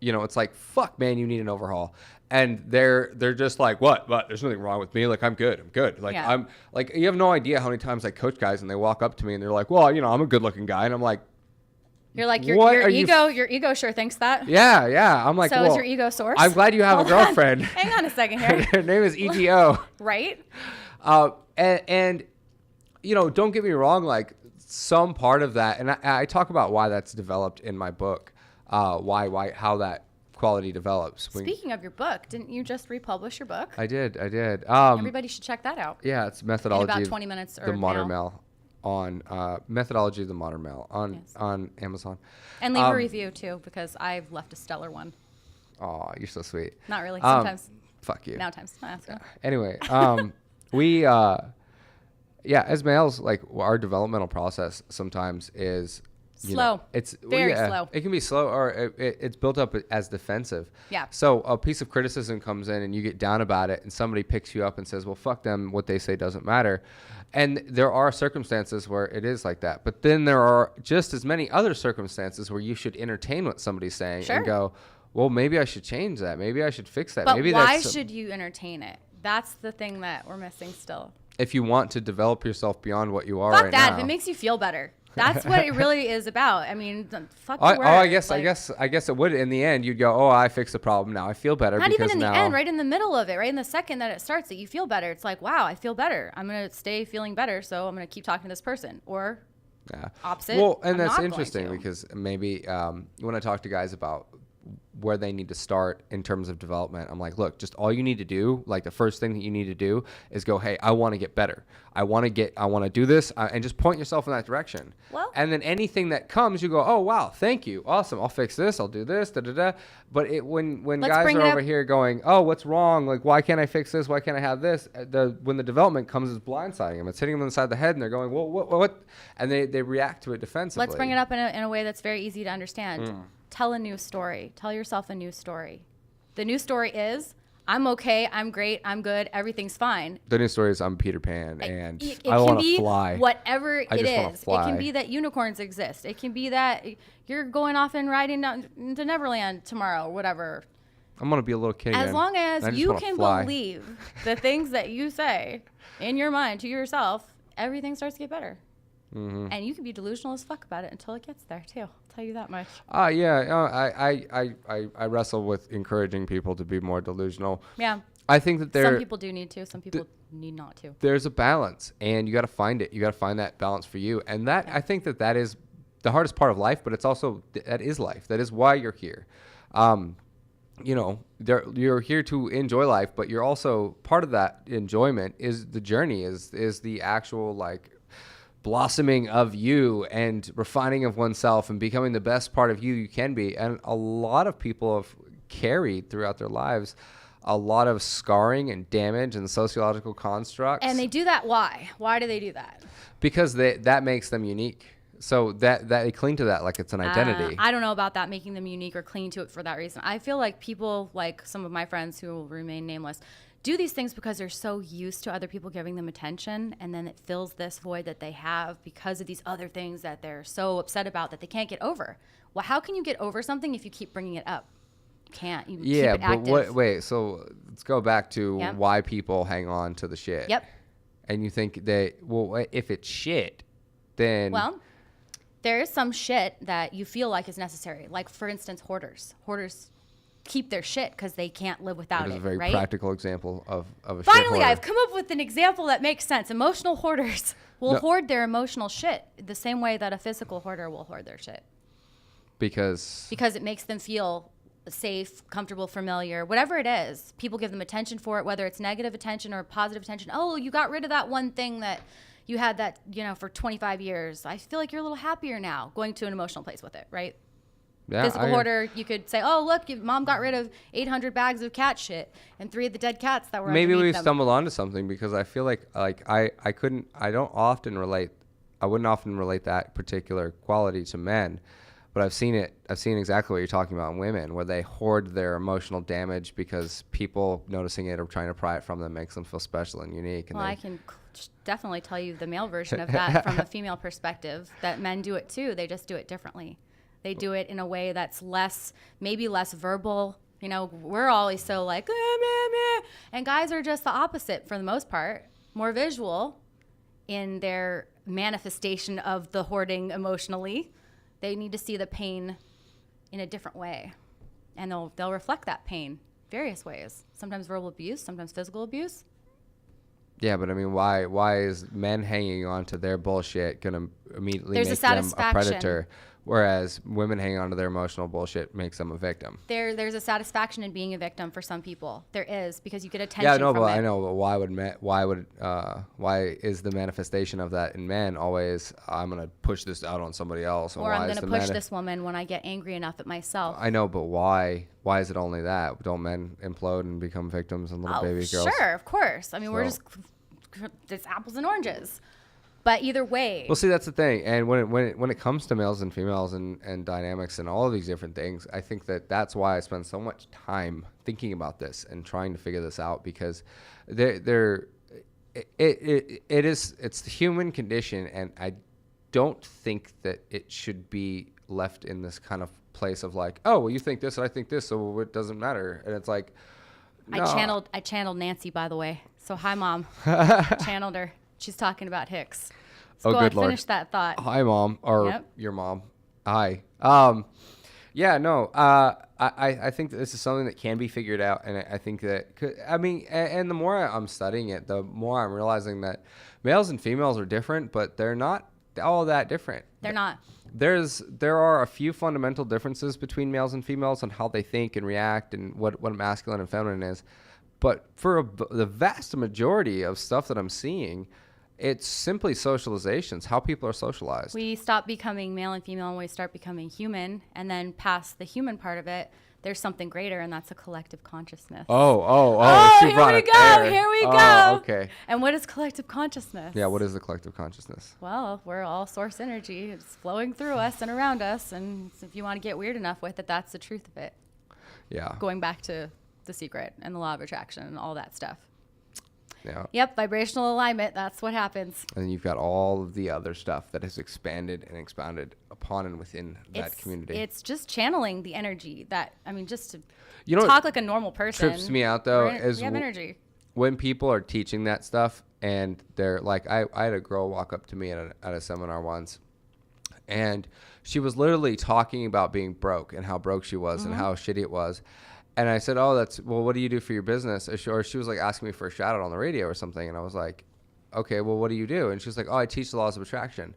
it's like, fuck, man, you need an overhaul. And they're just like, what? There's nothing wrong with me. Like, I'm good. Like, I'm like, you have no idea how many times I coach guys and they walk up to me and they're like, well, I'm a good looking guy. And I'm like, you're like, your ego sure thinks that. Yeah. I'm like, so is your ego source? I'm glad you have a girlfriend. Hang on a second here. Her name is EGO. Right. And don't get me wrong, like some part of that, and I talk about why that's developed in my book, how that quality develops. Speaking of your book, didn't you just republish your book? I did. Everybody should check that out. Yeah, it's Methodology. In about 20 minutes or the Modern Male on Methodology of the Modern Male on Amazon. And leave a review too, because I've left a stellar one. Oh, you're so sweet. Not really. Sometimes. Fuck you. Now times. Anyway, we. As males, like our developmental process sometimes is slow. It's very slow. It can be slow, or it's built up as defensive. Yeah. So a piece of criticism comes in and you get down about it, and somebody picks you up and says, well, fuck them. What they say doesn't matter. And there are circumstances where it is like that. But then there are just as many other circumstances where you should entertain what somebody's saying and go, well, maybe I should change that. Maybe I should fix that. But maybe why should you entertain it? That's the thing that we're missing still. If you want to develop yourself beyond what you are right now. Fuck that. If it makes you feel better. That's what it really is about. I mean, fuck the word. I guess it would. In the end, you'd go, oh, I fixed the problem. Now I feel better. Not even in the end, right in the middle of it, right in the second that it starts, that you feel better. It's like, wow, I feel better. I'm going to stay feeling better, so I'm going to keep talking to this person. Or opposite. Well, and that's interesting because maybe when I talk to guys about where they need to start in terms of development, I'm like, look, just all you need to do, like the first thing that you need to do is go, hey, I want to get better. I want to do this, and just point yourself in that direction. Well, and then anything that comes, you go, oh, wow, thank you. Awesome. I'll fix this. I'll do this, da-da-da. But when guys are over here going, oh, what's wrong? Like, why can't I fix this? Why can't I have this? When the development comes, it's blindsiding them. It's hitting them inside the head, and they're going, well, what? And they react to it defensively. Let's bring it up in a way that's very easy to understand. Tell a new story. Tell yourself a new story. The new story is, I'm okay, I'm great, I'm good, everything's fine. The new story is I'm Peter Pan and I want to fly. Whatever it is. It can be that unicorns exist. It can be that you're going off and riding to Neverland tomorrow, whatever. I'm going to be a little kid again. As long as you can believe the things that you say in your mind to yourself, everything starts to get better. Mm-hmm. And you can be delusional as fuck about it until it gets there too. I'll tell you that much. I wrestle with encouraging people to be more delusional. Yeah. I think that some people do need to. Some people need not to. There's a balance, and you got to find it. You got to find that balance for you, and that I think that is the hardest part of life. But it's also that is life. That is why you're here. You're here to enjoy life, but you're also part of that enjoyment is the journey. Is the actual like blossoming of you and refining of oneself and becoming the best part of you can be. And a lot of people have carried throughout their lives a lot of scarring and damage and sociological constructs. And they do that. Why? Why do they do that? Because that makes them unique. So that they cling to that like it's an identity. I don't know about that making them unique or cling to it for that reason. I feel like people, like some of my friends who will remain nameless, do these things because they're so used to other people giving them attention, and then it fills this void that they have because of these other things that they're so upset about that they can't get over. Well, how can you get over something if you keep bringing it up? You can't. You keep it active. Wait. So let's go back to why people hang on to the shit. Yep. And you think if it's shit, then there is some shit that you feel like is necessary. Like, for instance, hoarders. Hoarders keep their shit because they can't live without it, right? That is a very practical example of a shit Finally, hoarder. I've come up with an example that makes sense. Emotional hoarders will hoard their emotional shit the same way that a physical hoarder will hoard their shit. Because it makes them feel safe, comfortable, familiar, whatever it is. People give them attention for it, whether it's negative attention or positive attention. Oh, you got rid of that one thing that you had that, for 25 years. I feel like you're a little happier now, going to an emotional place with it, right? Yeah, physical hoarder, you could say, oh, look, mom got rid of 800 bags of cat shit and 3 of the dead cats that were maybe underneath we've stumbled onto something, because I feel like I wouldn't often relate that particular quality to men, but I've seen exactly what you're talking about in women, where they hoard their emotional damage because people noticing it or trying to pry it from them makes them feel special and unique. And I can definitely tell you the male version of that from a female perspective, that men do it too. They just do it differently. They do it in a way that's maybe less verbal. We're always so like, and guys are just the opposite for the most part, more visual in their manifestation of the hoarding emotionally. They need to see the pain in a different way, and they'll reflect that pain various ways. Sometimes verbal abuse, sometimes physical abuse. Yeah, but I mean, why is men hanging on to their bullshit gonna immediately make them a predator, whereas women hanging on to their emotional bullshit makes them a victim? There's a satisfaction in being a victim for some people. There is, because you get attention. Yeah, no, but I know, but why is the manifestation of that in men always, I'm gonna push this out on somebody else, or I'm gonna push this woman when I get angry enough at myself? I know, but why is it only that? Don't men implode and become victims and little baby girls? Sure, of course. I mean, it's apples and oranges. But either way. Well, see, that's the thing. And when it comes to males and females and dynamics and all of these different things, I think that's why I spend so much time thinking about this and trying to figure this out, because it's the human condition, and I don't think that it should be left in this kind of place of like, oh, well, you think this and I think this, so it doesn't matter. And it's like, no. I channeled Nancy, by the way. So hi, Mom. Channeled her. She's talking about Hicks. So go ahead, finish that thought. Hi, Mom, or your mom. Hi. Yeah, no. I think that this is something that can be figured out, and I think that and the more I'm studying it, the more I'm realizing that males and females are different, but they're not all that different. They're not. There are a few fundamental differences between males and females on how they think and react and what masculine and feminine is. But for the vast majority of stuff that I'm seeing, it's simply socializations, how people are socialized. We stop becoming male and female and we start becoming human. And then past the human part of it, there's something greater, and that's a collective consciousness. Oh, here we go. Okay. And what is collective consciousness? Yeah, what is the collective consciousness? Well, we're all source energy. It's flowing through us and around us. And if you want to get weird enough with it, that's the truth of it. Yeah. Going back to The Secret and the law of attraction and all that stuff. Yeah. Yep, vibrational alignment. That's what happens. And you've got all of the other stuff that has expanded and expounded upon and within that community. It's just channeling the energy just to talk like a normal person. Trips me out though is we have energy. When people are teaching that stuff and they're like, I had a girl walk up to me at a seminar once, and she was literally talking about being broke and how broke she was and how shitty it was. And I said, what do you do for your business? Or she was like asking me for a shout out on the radio or something. And I was like, okay, well, what do you do? And she's like, I teach the laws of attraction.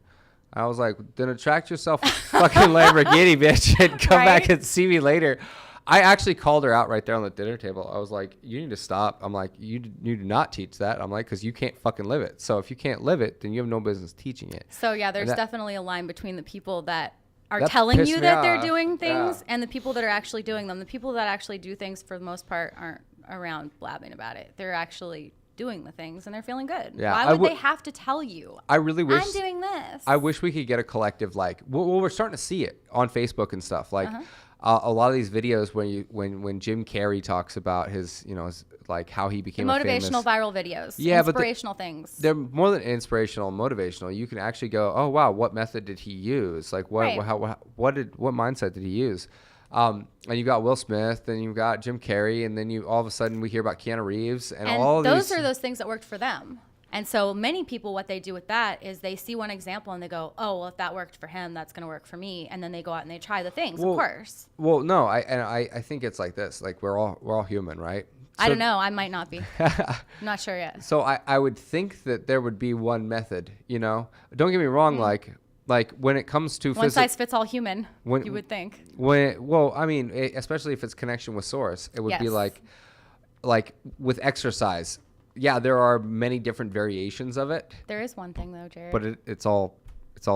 I was like, then attract yourself a fucking Lamborghini, bitch, and come back and see me later. I actually called her out right there on the dinner table. I was like, you need to stop. I'm like, you do not teach that. I'm like, because you can't fucking live it. So if you can't live it, then you have no business teaching it. So yeah, there's definitely a line between the people that are telling you that they're doing things and the people that are actually doing them. The people that actually do things for the most part around blabbing about it. They're actually doing the things and they're feeling good. Yeah, Why would they have to tell you? I really wish I'm doing this. I wish we could get a collective, like, well, we're starting to see it on Facebook and stuff. Like a lot of these videos when Jim Carrey talks about his, his, like how he became motivational viral videos. Yeah, inspirational things. They're more than inspirational, motivational. You can actually go, oh wow, what method did he use? Like what mindset did he use? And you got Will Smith, and you got Jim Carrey, and then all of a sudden we hear about Keanu Reeves, and all of those are those things that worked for them. And so many people, what they do with that is they see one example and they go, oh, well, if that worked for him, that's going to work for me. And then they go out and they try the things, of course. Well, no, I think it's like this. Like we're all human, right? I don't know. I might not be. I'm not sure yet. So I would think that there would be one method, Don't get me wrong, like when it comes to one size fits all human, you would think. Especially if it's connection with source, it would be like with exercise. Yeah, there are many different variations of it. There is one thing though, Jerod. But it's all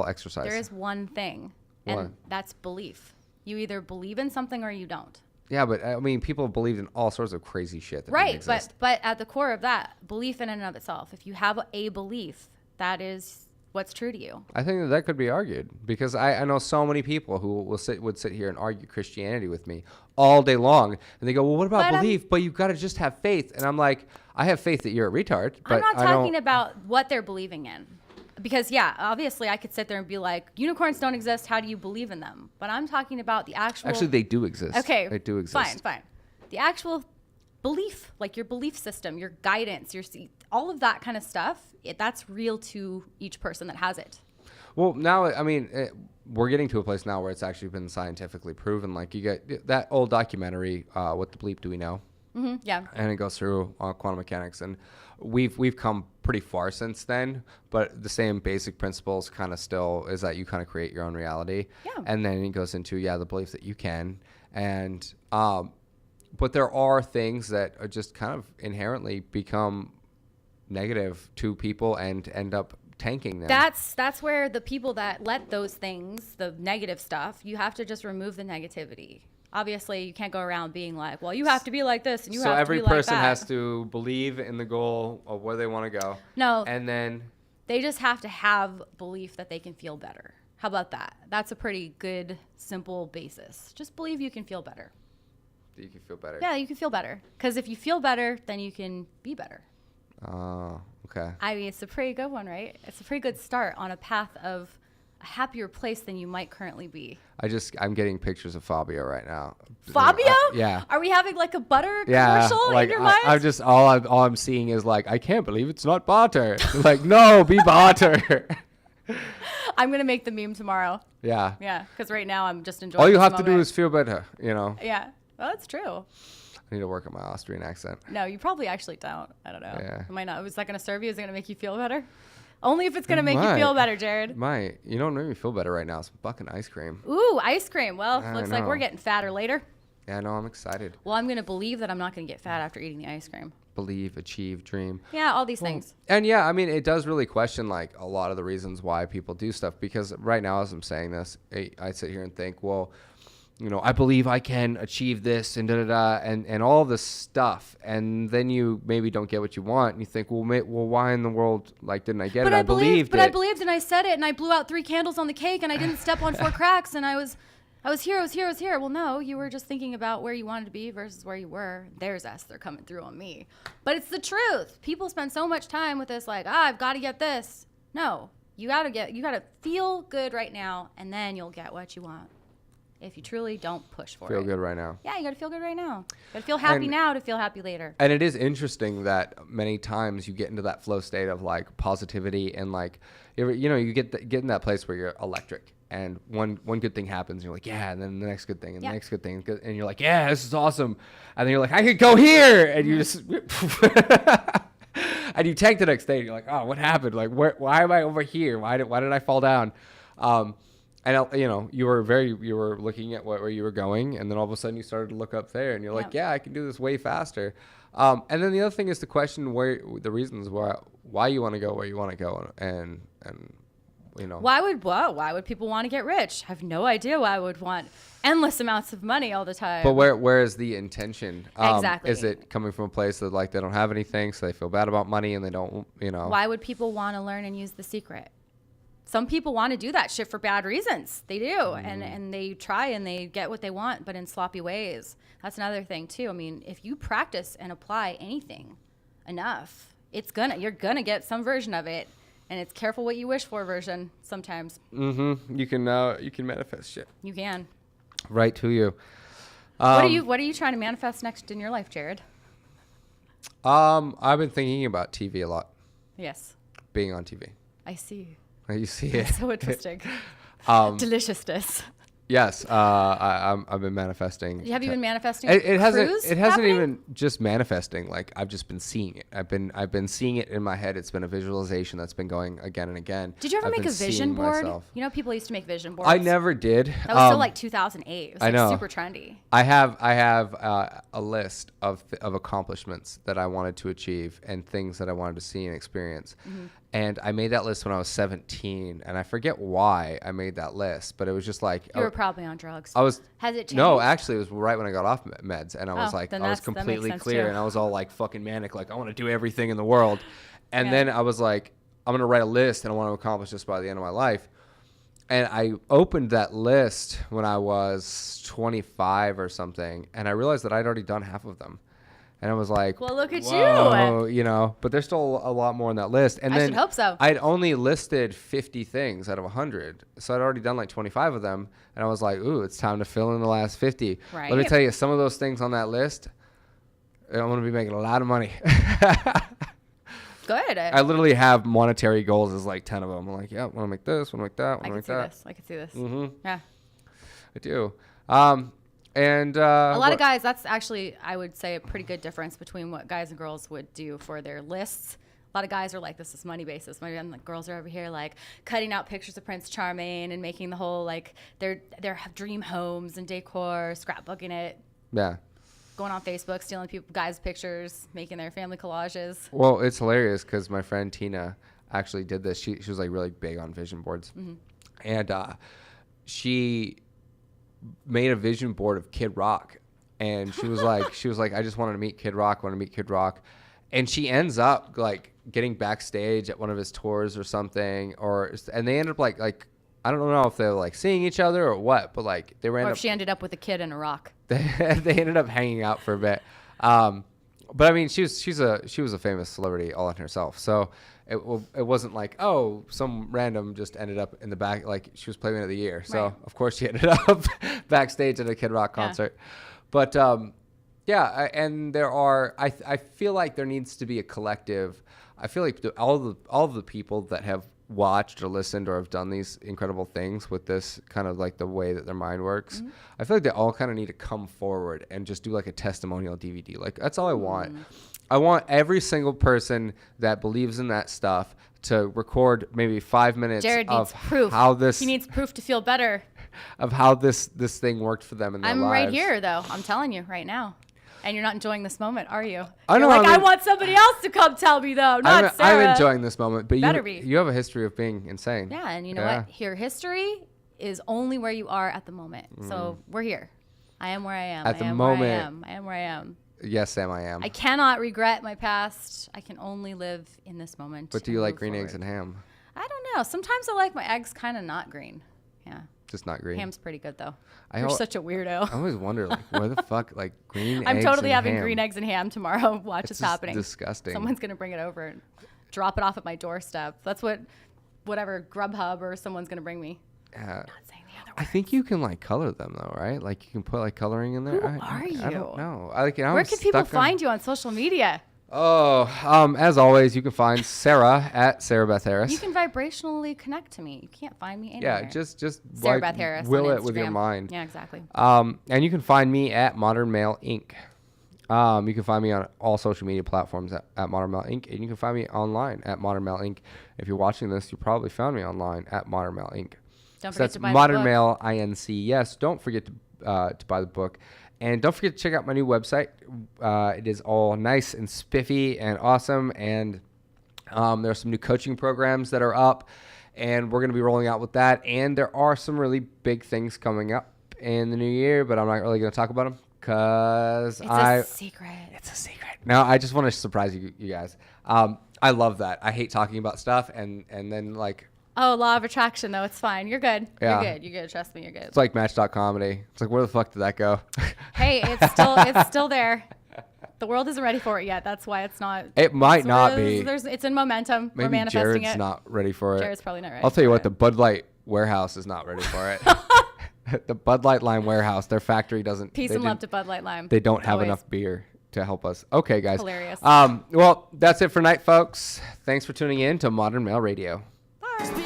exercise. There is one thing, and that's belief. You either believe in something or you don't. Yeah, but people believe in all sorts of crazy shit that right, doesn't exist. But at the core of that, belief in and of itself. If you have a belief, that is what's true to you. I think that could be argued because I know so many people who would sit here and argue Christianity with me all day long, and they go, well, what about belief? But you've got to just have faith. And I'm like, I have faith that you're a retard. But I'm not talking about what they're believing in. Because, yeah, obviously I could sit there and be like, unicorns don't exist. How do you believe in them? But I'm talking about the actual... Actually, they do exist. Okay. They do exist. Fine. The actual belief, like your belief system, your guidance, all of that kind of stuff, that's real to each person that has it. Well, now, we're getting to a place now where it's actually been scientifically proven. Like you get that old documentary, What the Bleep Do We Know? Mm-hmm, yeah. And it goes through quantum mechanics. And we've come pretty far since then, but the same basic principles kind of still is that you kind of create your own reality. Yeah. And then it goes into, the belief that you can. And, but there are things that are just kind of inherently become negative to people and end up tanking them. That's where the people that let those things, the negative stuff, you have to just remove the negativity. Obviously, you can't go around being like, well, you have to be like this and you have to be like that. So every person has to believe in the goal of where they want to go. No. And then they just have to have belief that they can feel better. How about that? That's a pretty good, simple basis. Just believe you can feel better. You can feel better. Yeah, you can feel better. Because if you feel better, then you can be better. Oh, okay. It's a pretty good one, right? It's a pretty good start on a path of a happier place than you might currently be. I'm getting pictures of Fabio right now. Fabio? Yeah. Are we having like a butter commercial in your mind? I'm just all I'm seeing is like, I can't believe it's not butter. Like, no, be butter. I'm gonna make the meme tomorrow. Yeah. Yeah, because right now I'm just enjoying. All you have to do is feel better, Yeah, well, that's true. I need to work on my Austrian accent. No, you probably actually don't. I don't know. Yeah. It might not. Is that gonna serve you? Is it gonna make you feel better? Only if it's going to make you feel better, Jerod. Might. You don't make me feel better right now. Some fucking ice cream. Ooh, ice cream. Well, looks like we're getting fatter later. Yeah, no, I'm excited. Well, I'm going to believe that I'm not going to get fat after eating the ice cream. Believe, achieve, dream. Yeah, all these things. And yeah, it does really question like a lot of the reasons why people do stuff. Because right now, as I'm saying this, I sit here and think, well, I believe I can achieve this and and all this stuff, and then you maybe don't get what you want, and you think, well, why in the world didn't I get it? I believed, I believed, and I said it, and I blew out 3 candles on the cake, and I didn't step on 4 cracks, and I was here. Well, no, you were just thinking about where you wanted to be versus where you were. There's Esther coming through on me, but it's the truth. People spend so much time with this, like, I've got to get this. No, you got to feel good right now, and then you'll get what you want. If you truly don't push for it. Feel good right now. Yeah, you got to feel good right now. Got to feel happy now to feel happy later. And it is interesting that many times you get into that flow state of positivity and you get in that place where you're electric and one good thing happens and you're like, yeah, and then the next good thing and the next good thing and you're like, yeah, this is awesome. And then you're like, I could go here, and you just and you tank the next day and you're like, oh, what happened? Like, why am I over here? Why did I fall down? And you were looking at where you were going, and then all of a sudden you started to look up there, and you're like, yeah, I can do this way faster. And then the other thing is to question the reasons why you want to go where you want to go, and Why would people want to get rich? I have no idea why I would want endless amounts of money all the time. But where is the intention? Exactly. Is it coming from a place that like they don't have anything, so they feel bad about money and they don't, Why would people want to learn and use the secret? Some people want to do that shit for bad reasons. They do. And they try and they get what they want, but in sloppy ways. That's another thing too. I mean, if you practice and apply anything enough, you're gonna get some version of it. And it's careful what you wish for version sometimes. Mm-hmm. You can manifest shit. You can. Right to you. What are you trying to manifest next in your life, Jerod? I've been thinking about TV a lot. Yes. Being on TV. I see. You see it. That's so interesting. Deliciousness. Yes, I've been manifesting. Have you been manifesting? It hasn't even just manifesting. Like I've just been seeing it. I've been seeing it in my head. It's been a visualization that's been going again and again. Did you ever make a vision board? Myself. People used to make vision boards. I never did. That was still like 2008. It was like super trendy. I have a list of accomplishments that I wanted to achieve and things that I wanted to see and experience. Mm-hmm. And I made that list when I was 17, and I forget why I made that list, but it was just like you were probably on drugs. Has it changed? No, actually, it was right when I got off meds, and I was like, I was completely clear, and I was all like fucking manic, like I want to do everything in the world, and then I was like, I'm gonna write a list, and I want to accomplish this by the end of my life, and I opened that list when I was 25 or something, and I realized that I'd already done half of them. And I was like, well, look at you. But there's still a lot more on that list. And then should hope so. I'd only listed 50 things out of 100. So I'd already done like 25 of them. And I was like, ooh, it's time to fill in the last 50. Right. Let me tell you, some of those things on that list, I'm going to be making a lot of money. Good. I literally have monetary goals as like 10 of them. I'm like, yeah, I want to make this, want to make that, want to make that. I can see this. Mm-hmm. Yeah. I do. And a lot of guys, that's actually, I would say, a pretty good difference between what guys and girls would do for their lists. A lot of guys are like, this is money basis. And the girls are over here like cutting out pictures of Prince Charming and making the whole like their dream homes and decor, scrapbooking it. Yeah. Going on Facebook, stealing guys' pictures, making their family collages. Well, it's hilarious because my friend Tina actually did this. She was like really big on vision boards. Mm-hmm. And she made a vision board of Kid Rock, and she was like I just wanted to meet Kid Rock, and she ends up like getting backstage at one of his tours or something, and they end up like I don't know if they're like seeing each other or what, but like they ran. Or if she ended up with a kid and a rock. They ended up hanging out for a bit, but I mean she was a famous celebrity all in herself, so. It wasn't like, oh, some random just ended up in the back, like she was Playmate of the Year. So, right. Of course, she ended up backstage at a Kid Rock concert. Yeah. But, and there are, I feel like there needs to be a collective. I feel like all of the people that have watched or listened or have done these incredible things with this kind of like the way that their mind works, mm-hmm. I feel like they all kind of need to come forward and just do like a testimonial DVD. Like, that's all I want. Mm-hmm. I want every single person that believes in that stuff to record maybe 5 minutes Jerod of needs proof. How this. He needs proof to feel better. Of how this thing worked for them in their lives. I'm right here, though. I'm telling you right now. And you're not enjoying this moment, are you? I know. I want somebody else to come tell me, though, not Sarah. I'm enjoying this moment, but you have a history of being insane. Yeah, and you know what? Your history is only where you are at the moment. Mm. So we're here. I am where I am. At the moment. I am where I am. Yes, Sam, I am. I cannot regret my past. I can only live in this moment. But do you like green eggs and ham? I don't know. Sometimes I like my eggs kind of not green. Yeah. Just not green. Ham's pretty good, though. You're such a weirdo. I always wonder, like, where the fuck, like, green eggs I'm totally and having ham. green eggs and ham tomorrow. Watch what's happening. Disgusting. Someone's going to bring it over and drop it off at my doorstep. That's whatever Grubhub or someone's going to bring me. I'm not saying the other words. I think you can, like, color them, though, right? Like, you can put, like, coloring in there. Who are you? I don't know. Where can people find you on social media? Oh, as always, you can find Sarah at Sarah Beth Harris. You can vibrationally connect to me. You can't find me anywhere. Yeah, just Sarah Beth Harris will on it with your mind. Yeah, exactly. And you can find me at Modern Male Inc. You can find me on all social media platforms at Modern Male Inc. And you can find me online at Modern Male Inc. If you're watching this, you probably found me online at Modern Male Inc. Don't forget to buy Modern the book. Male Inc. Yes, don't forget to buy the book. And don't forget to check out my new website. It is all nice and spiffy and awesome. And there are some new coaching programs that are up. And we're going to be rolling out with that. And there are some really big things coming up in the new year, but I'm not really going to talk about them because it's a secret. It's a secret. No, I just want to surprise you guys. I love that. I hate talking about stuff and then like. Oh, law of attraction though. It's fine. You're good. Yeah. You're good. Trust me, you're good. It's like Match.comedy. It's like, where the fuck did that go? Hey, it's still there. The world isn't ready for it yet. That's why it's not. It might not be. It's in momentum. Maybe We're manifesting Jared's it. not ready for it. Jared's probably not ready. I'll tell you what, the Bud Light warehouse is not ready for it. The Bud Light Lime warehouse, their factory doesn't. Peace and love to Bud Light Lime. They don't have enough beer to help us. Okay, guys. Hilarious. Well, that's it for night, folks. Thanks for tuning in to Modern Male Radio. Bye.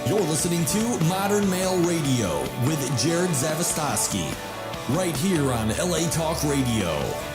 You're listening to Modern Male Radio with Jerod Zavistoski, right here on LA Talk Radio.